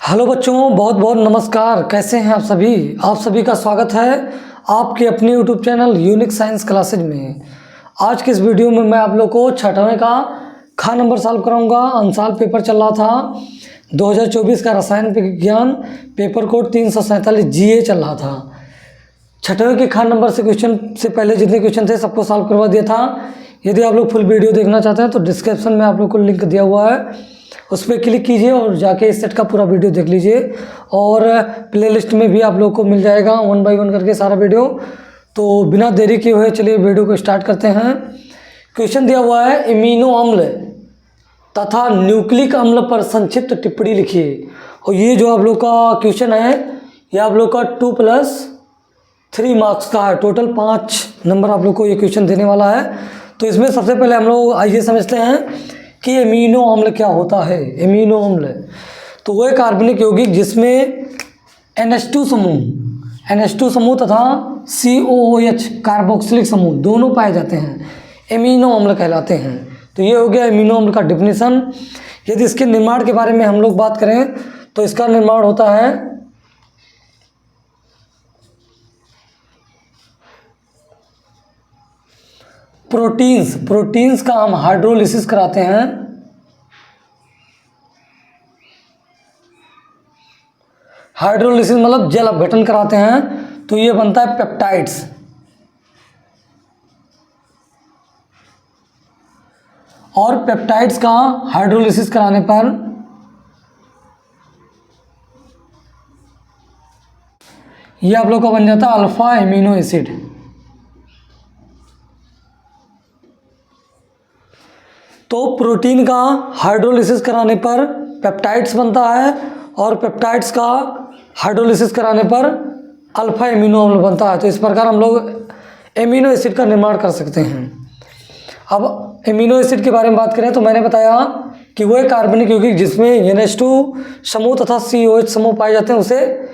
Hello बच्चों, बहुत बहुत नमस्कार। कैसे हैं आप सभी का स्वागत है आपके अपने YouTube channel unique science classes में। आज के इस वीडियो में मैं आप लोग को छठवें का खा नंबर सॉल्व कराऊंगा। अंशाल पेपर चल रहा था 2024 का रसायन विज्ञान पेपर कोड 347 जीए चल रहा था। छठवें के खा नंबर से क्वेश्चन से पहले जितने क्वेश्चन थे सबको सॉल्व करवा दिया था। यदि आप लोग फुल वीडियो देखना चाहते हैं तो डिस्क्रिप्शन में आप लोग को लिंक दिया हुआ है, उस पर क्लिक कीजिए और जाके इस सेट का पूरा वीडियो देख लीजिए। और प्लेलिस्ट में भी आप लोग को मिल जाएगा 1 बाय 1 करके सारा वीडियो। तो बिना देरी किए हुए चलिए वीडियो को स्टार्ट करते हैं। क्वेश्चन दिया हुआ है एमिनो अम्ल तथा न्यूक्लिक अम्ल पर संक्षिप्त टिप्पणी लिखिए। और ये जो आप लोग का क्वेश्चन है ये आप लोग का 2+3 मार्क्स का है। टोटल 5 नंबर आप लोग को ये क्वेश्चन देने वाला है। तो इसमें सबसे पहले हम लोग आइए समझते हैं कि एमिनो अम्ल क्या होता है। एमिनो अम्ल तो वो एक कार्बनिक यौगिक जिसमें NH2 समूह तथा COOH कार्बोक्सिलिक समूह दोनों पाए जाते हैं, एमिनो अम्ल कहलाते हैं। तो ये हो गया एमिनो अम्ल का डिफिनीशन। यदि इसके निर्माण के बारे में हम लोग बात करें तो इसका निर्माण होता है प्रोटीन्स का हम हाइड्रोलिसिस कराते हैं। हाइड्रोलिसिस मतलब जल अपघटन कराते हैं, तो ये बनता है पेप्टाइड्स। और पेप्टाइड्स का हाइड्रोलिसिस कराने पर ये आप लोग का बन जाता है अल्फा एमिनो एसिड। तो प्रोटीन का हाइड्रोलिसिस कराने पर पेप्टाइड्स बनता है और पेप्टाइड्स का हाइड्रोलिसिस कराने पर अल्फा एमिनो अम्ल बनता है। तो इस प्रकार हम लोग एमिनो एसिड का निर्माण कर सकते हैं। अब एमिनो एसिड के बारे में बात करें तो मैंने बताया कि वो एक कार्बनिक यौगिक जिसमें NH2 समूह तथा COH समूह पाए जाते हैं, उसे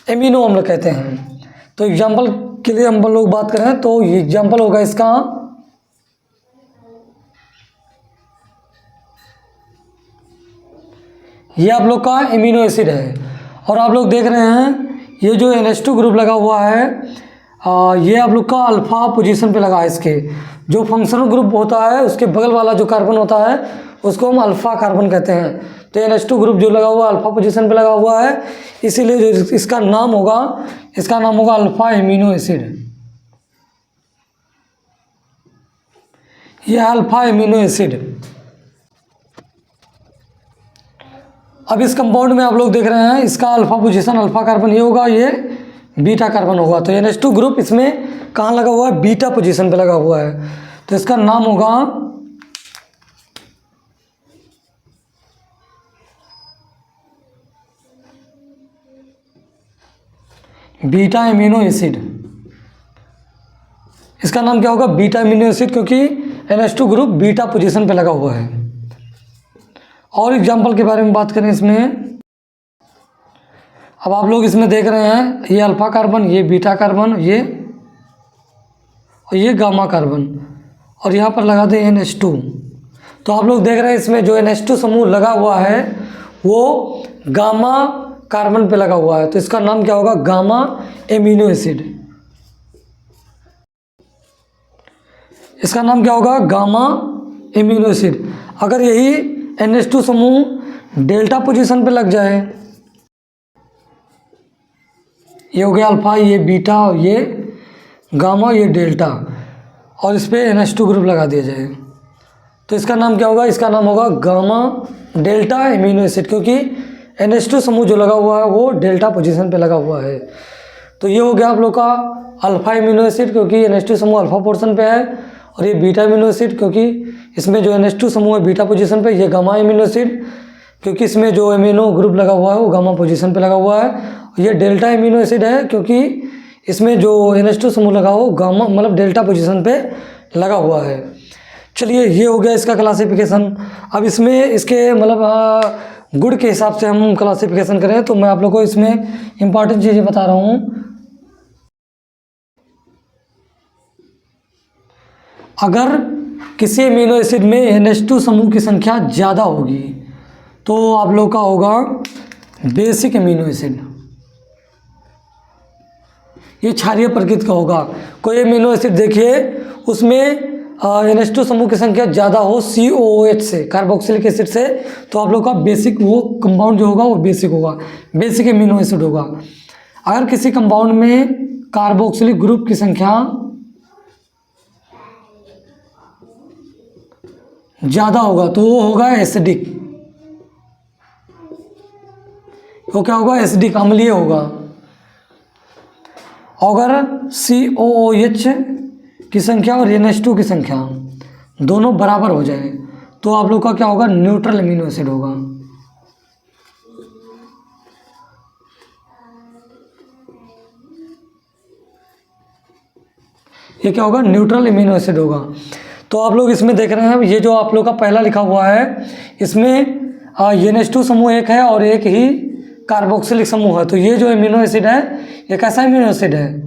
एमिनो अम्ल कहते हैं। तो एग्जाम्पल के लिए हम लोग बात करें तो ये एग्जाम्पल होगा इसका ये आप लोग का एमिनो एसिड है। और आप लोग देख रहे हैं ये जो NH2 ग्रुप लगा हुआ है ये आप लोग का अल्फा पोजीशन पे लगा है। इसके जो फंक्शनल ग्रुप होता है उसके बगल वाला जो कार्बन होता है उसको हम अल्फा कार्बन कहते हैं। तो NH2 ग्रुप जो लगा हुआ है अल्फा पोजीशन पे लगा हुआ है, इसीलिए जो इसका नाम होगा अल्फा एमिनो एसिड। ये अल्फा एमिनो एसिड। अब इस कंपाउंड में आप लोग देख रहे हैं इसका अल्फा पोजीशन अल्फा कार्बन ये होगा, ये बीटा कार्बन होगा। तो NH2 ग्रुप इसमें कहाँ लगा हुआ है? बीटा पोजीशन पे लगा हुआ है। तो इसका नाम होगा बीटा एमिनो एसिड। इसका नाम क्या होगा? बीटा एमिनो एसिड, क्योंकि NH2 ग्रुप बीटा पोजीशन पे लगा हुआ है। और एग्जाम्पल के बारे में बात करें इसमें, अब आप लोग इसमें देख रहे हैं ये अल्फा कार्बन, ये बीटा कार्बन, ये गामा कार्बन, और यहाँ पर लगा दें NH2। तो आप लोग देख रहे हैं इसमें जो NH2 समूह लगा हुआ है वो गामा कार्बन पे लगा हुआ है। तो इसका नाम क्या होगा? Gamma amino acid. इसका नाम क्या होगा? Gamma amino acid. अगर यही NH2 समूह डेल्टा पोजीशन पे लग जाए, ये हो गया अल्फा, ये बीटा, ये गामा, ये डेल्टा, और इस पर NH2 ग्रुप लगा दिया जाए, तो इसका नाम क्या होगा? इसका नाम होगा गामा डेल्टा एमिनो एसिड, क्योंकि NH2 समूह जो लगा हुआ है वो डेल्टा पोजीशन पे लगा हुआ है। तो ये हो गया आप लोग का अल्फा एमिनो एसिड, क्योंकि NH2 समूह अल्फा पोर्शन पे है, और ये बीटा एमिनो एसिड क्योंकि इसमें जो NH2 समूह है बीटा पोजीशन पे। ये गामा एमिनो एसिड क्योंकि इसमें जो एमिनो ग्रुप लगा हुआ है वो गामा पोजीशन पे लगा हुआ है। ये डेल्टा एमिनो एसिड है क्योंकि इसमें जो NH2 समूह लगा हो गामा मतलब डेल्टा पोजीशन पे लगा हुआ है। चलिए ये हो गया इसका क्लासिफिकेशन। अब इसमें इसके मतलब गुण के हिसाब से हम क्लासिफिकेशन करें तो मैं आप लोग को इसमें इम्पॉर्टेंट चीज़ें बता रहा हूँ। अगर किसी एमिनो एसिड में NH2 समूह की संख्या ज़्यादा होगी तो आप लोग का होगा बेसिक एमिनो एसिड, ये क्षारीय प्रकृति का होगा। कोई एमिनो एसिड देखिए उसमें NH2 समूह की संख्या ज़्यादा हो COOH से, कार्बोक्सिलिक एसिड से, तो आप लोग का बेसिक वो कंपाउंड जो होगा वो बेसिक होगा, बेसिक एमिनो एसिड होगा। अगर किसी कंपाउंड में कार्बोक्सिलिक ग्रुप की संख्या ज़्यादा होगा तो वो होगा एसिडिक, वो क्या होगा, एसिडिक, अम्लीय होगा। अगर COOH की संख्या और NH2 की संख्या दोनों बराबर हो जाए तो आप लोग का क्या होगा, न्यूट्रल एमिनो एसिड होगा। ये क्या होगा, न्यूट्रल एमिनो एसिड होगा। तो आप लोग इसमें देख रहे हैं, ये जो आप लोग का पहला लिखा हुआ है इसमें NH2 समूह एक है और एक ही कार्बोक्सिलिक समूह है, तो ये जो एमिनो एसिड है ये कैसा एमिनो एसिड है,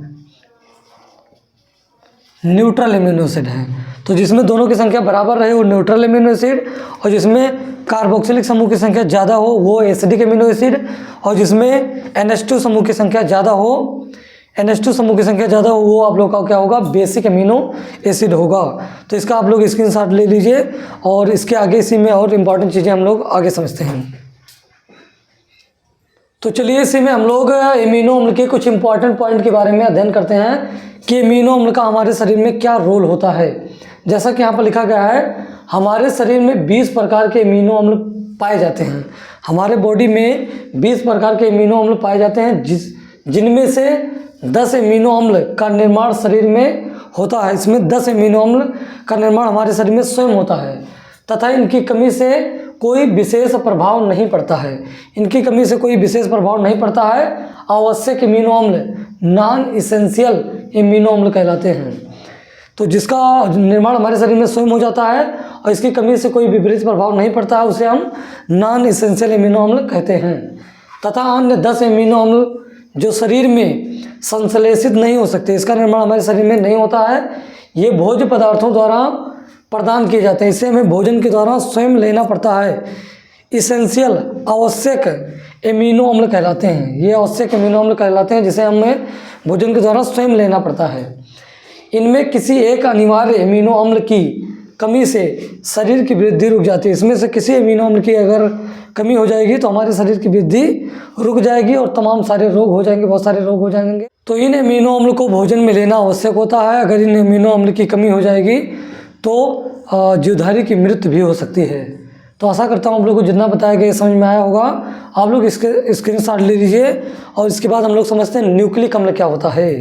न्यूट्रल एमिनो एसिड है। तो जिसमें दोनों की संख्या बराबर रहे वो न्यूट्रल एमिनो एसिड, और जिसमें कार्बोक्सिलिक समूह की संख्या ज़्यादा हो वो एसिडिक एमिनो एसिड, और जिसमें NH2 समूह की संख्या ज़्यादा हो, NH2 समूह की संख्या ज़्यादा हो, वो आप लोग का क्या होगा, बेसिक एमिनो एसिड होगा। तो इसका आप लोग स्क्रीनशॉट ले लीजिए और इसके आगे इसी में और इम्पॉर्टेंट चीज़ें हम लोग आगे समझते हैं। तो चलिए इसी में हम लोग एमिनो अम्ल के कुछ इंपॉर्टेंट पॉइंट के बारे में अध्ययन करते हैं कि एमिनो अम्ल का हमारे शरीर में क्या रोल होता है। जैसा कि यहाँ पर लिखा गया है, हमारे शरीर में 20 प्रकार के एमिनो अम्ल पाए जाते हैं। हमारे बॉडी में 20 प्रकार के एमिनो अम्ल पाए जाते हैं, जिनमें से 10 एमिनो अम्ल का निर्माण शरीर में होता है। इसमें 10 एमिनो अम्ल का निर्माण हमारे शरीर में स्वयं होता है तथा इनकी कमी से कोई विशेष प्रभाव नहीं पड़ता है। इनकी कमी से कोई विशेष प्रभाव नहीं पड़ता है। आवश्यक एमिनो अम्ल नॉन इसेंशियल एमिनो अम्ल कहलाते हैं। तो जिसका निर्माण हमारे शरीर में स्वयं हो जाता है और इसकी कमी से कोई विपरीत प्रभाव नहीं पड़ता है, उसे हम नॉन इसेंशियल एमिनो अम्ल कहते हैं। तथा अन्य 10 एमिनो अम्ल जो शरीर में संश्लेषित नहीं हो सकते, इसका निर्माण हमारे शरीर में नहीं होता है, ये भोज्य पदार्थों द्वारा प्रदान किए जाते हैं। इसे हमें भोजन के द्वारा स्वयं लेना पड़ता है। इसेंशियल आवश्यक एमिनो अम्ल कहलाते हैं, ये आवश्यक एमिनो अम्ल कहलाते हैं जिसे हमें भोजन के द्वारा स्वयं लेना पड़ता है। इनमें किसी एक अनिवार्य एमिनो अम्ल की कमी से शरीर की वृद्धि रुक जाती है। इसमें से किसी एमिनो अम्ल की अगर कमी हो जाएगी तो हमारे शरीर की वृद्धि रुक जाएगी और तमाम सारे रोग हो जाएंगे, बहुत सारे रोग हो जाएंगे। तो इन एमिनो अम्ल को भोजन में लेना आवश्यक होता है। अगर इन एमिनो अम्ल की कमी हो जाएगी तो जीवधारी की मृत्यु भी हो सकती है। तो आशा करता हूँ आप लोग को जितना बताया गया समझ में आया होगा। आप लोग इसके स्क्रीनशॉट ले लीजिए और इसके बाद हम लोग समझते हैं न्यूक्लिक अम्ल क्या होता है।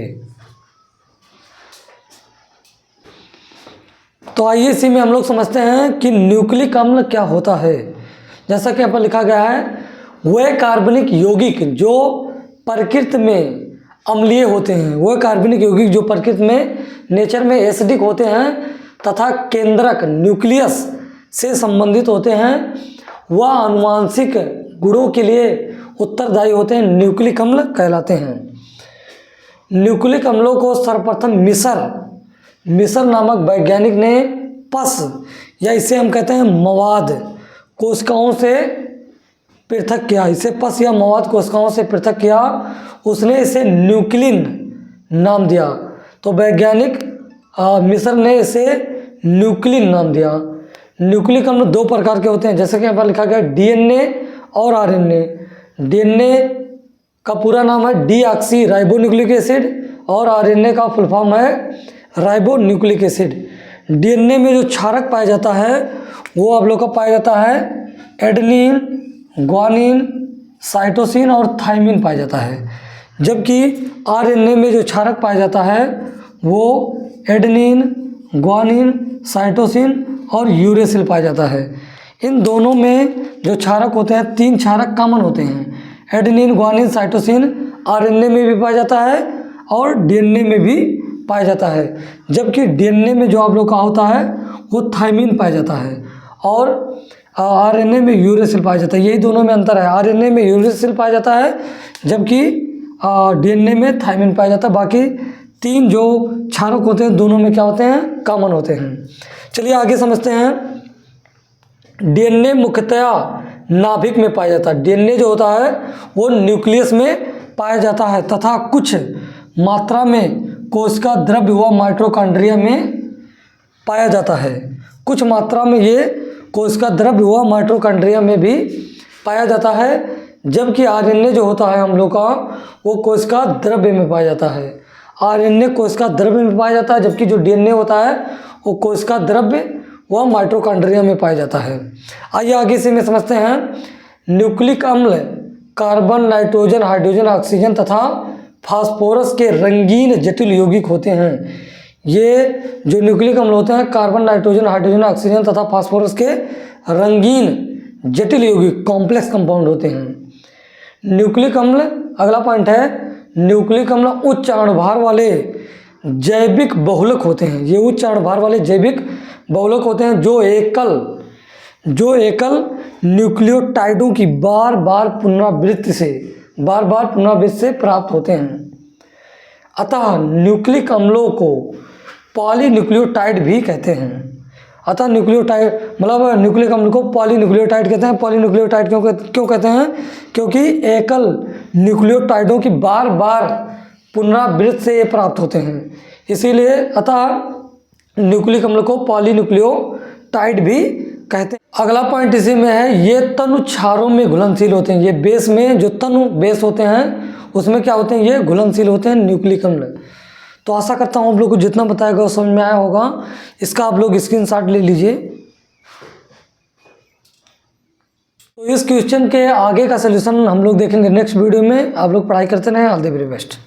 तो आइए इसी में हम लोग समझते हैं कि न्यूक्लिक अम्ल क्या होता है। जैसा कि यहाँ पर लिखा गया है, वह कार्बनिक यौगिक जो प्रकृति में अम्लीय होते हैं, वह कार्बनिक यौगिक जो प्रकृति में नेचर में एसिडिक होते हैं तथा केंद्रक न्यूक्लियस से संबंधित होते हैं, वह आनुवांशिक गुणों के लिए उत्तरदायी होते हैं, न्यूक्लिक अम्ल कहलाते हैं। न्यूक्लिक अम्लों को सर्वप्रथम मिसर नामक वैज्ञानिक ने पस या इसे हम कहते हैं मवाद कोशिकाओं से पृथक किया। इसे पस या मवाद कोशिकाओं से पृथक किया, उसने इसे न्यूक्लिन नाम दिया। तो वैज्ञानिक मिसर ने इसे न्यूक्लिन नाम दिया। न्यूक्लिक अम्ल 2 प्रकार के होते हैं, जैसे कि यहाँ पर लिखा गया DNA और RNA। DNA का पूरा नाम है डीऑक्सी राइबोन्यूक्लिक एसिड और RNA का फुल फॉर्म है राइबोन्यूक्लिक एसिड। DNA में जो क्षारक पाया जाता है वो आप लोग का पाया जाता है एडेनिन, ग्वानिन, साइटोसिन और थाइमिन पाया जाता है। जबकि RNA में जो क्षारक पाया जाता है वो एडेनिन, ग्वानिन, साइटोसिन और यूरेसिल पाया जाता है। इन दोनों में जो क्षारक होते हैं 3 क्षारक कॉमन होते हैं, एडेनिन, ग्वानिन, साइटोसिन RNA में भी पाया जाता है और DNA में भी पाया जाता है। जबकि DNA में जो आप लोग का होता है वो थाइमिन पाया जाता है और RNA में यूरेसिल पाया जाता है। यही दोनों में अंतर है, RNA में यूरेसिल पाया जाता है जबकि DNA में थाइमिन पाया जाता है। बाकी 3 जो क्षारक होते हैं दोनों में क्या होते हैं, कॉमन होते हैं। चलिए आगे समझते हैं। DNA मुख्यतया नाभिक में पाया जाता है। डीएनए जो होता है वो न्यूक्लियस में पाया जाता है तथा कुछ मात्रा में कोशिका द्रव्य व माइटोकॉन्ड्रिया में पाया जाता है। कुछ मात्रा में ये कोशिका द्रव्य व माइटोकॉन्ड्रिया में भी पाया जाता है, जबकि आरएनए जो होता है हम लोग का वो कोशिका द्रव्य में पाया जाता है। आरएनए कोशिका द्रव्य में पाया जाता है, जबकि जो डीएनए होता है वो कोशिका द्रव्य व माइटोकॉन्ड्रिया में पाया जाता है। आइए आगे से में समझते हैं। न्यूक्लिक अम्ल कार्बन, नाइट्रोजन, हाइड्रोजन, ऑक्सीजन तथा फास्फोरस के रंगीन जटिल यौगिक होते हैं। ये जो न्यूक्लिक अम्ल होते हैं कार्बन, नाइट्रोजन, हाइड्रोजन, ऑक्सीजन तथा फास्फोरस के रंगीन जटिल यौगिक कॉम्प्लेक्स कंपाउंड होते हैं। न्यूक्लिक अम्ल, अगला पॉइंट है, न्यूक्लिक अम्ल उच्च आणुभार वाले जैविक बहुलक होते हैं। ये उच्च आणुभार वाले जैविक बहुलक होते हैं जो एकल न्यूक्लियोटाइडों की बार बार पुनरावृत्ति से प्राप्त होते हैं। अतः न्यूक्लिक अम्लों को पॉलीन्यूक्लियोटाइड भी कहते हैं। अतः न्यूक्लियोटाइड मतलब न्यूक्लिक अम्ल को पॉलीन्यूक्लियोटाइड कहते हैं। पॉलीन्यूक्लियोटाइड क्यों कहते हैं? क्योंकि एकल न्यूक्लियोटाइडों की बार बार पुनरावृत्ति से ये प्राप्त होते हैं, इसीलिए अतः न्यूक्लिक अम्ल को पॉलीन्यूक्लियोटाइड भी कहते हैं। अगला पॉइंट इसी में है, ये तनु क्षारों में घुलनशील होते हैं। ये बेस में जो तनु बेस होते हैं उसमें क्या होते हैं, ये घुलनशील होते हैं न्यूक्लिक अम्ल। तो आशा करता हूँ आप लोग को जितना बताया गया समझ में आया होगा। इसका आप लोग स्क्रीनशॉट ले लीजिए। तो इस क्वेश्चन के आगे का सलूशन हम लोग देखेंगे नेक्स्ट वीडियो में। आप लोग पढ़ाई करते रहें। All the very best.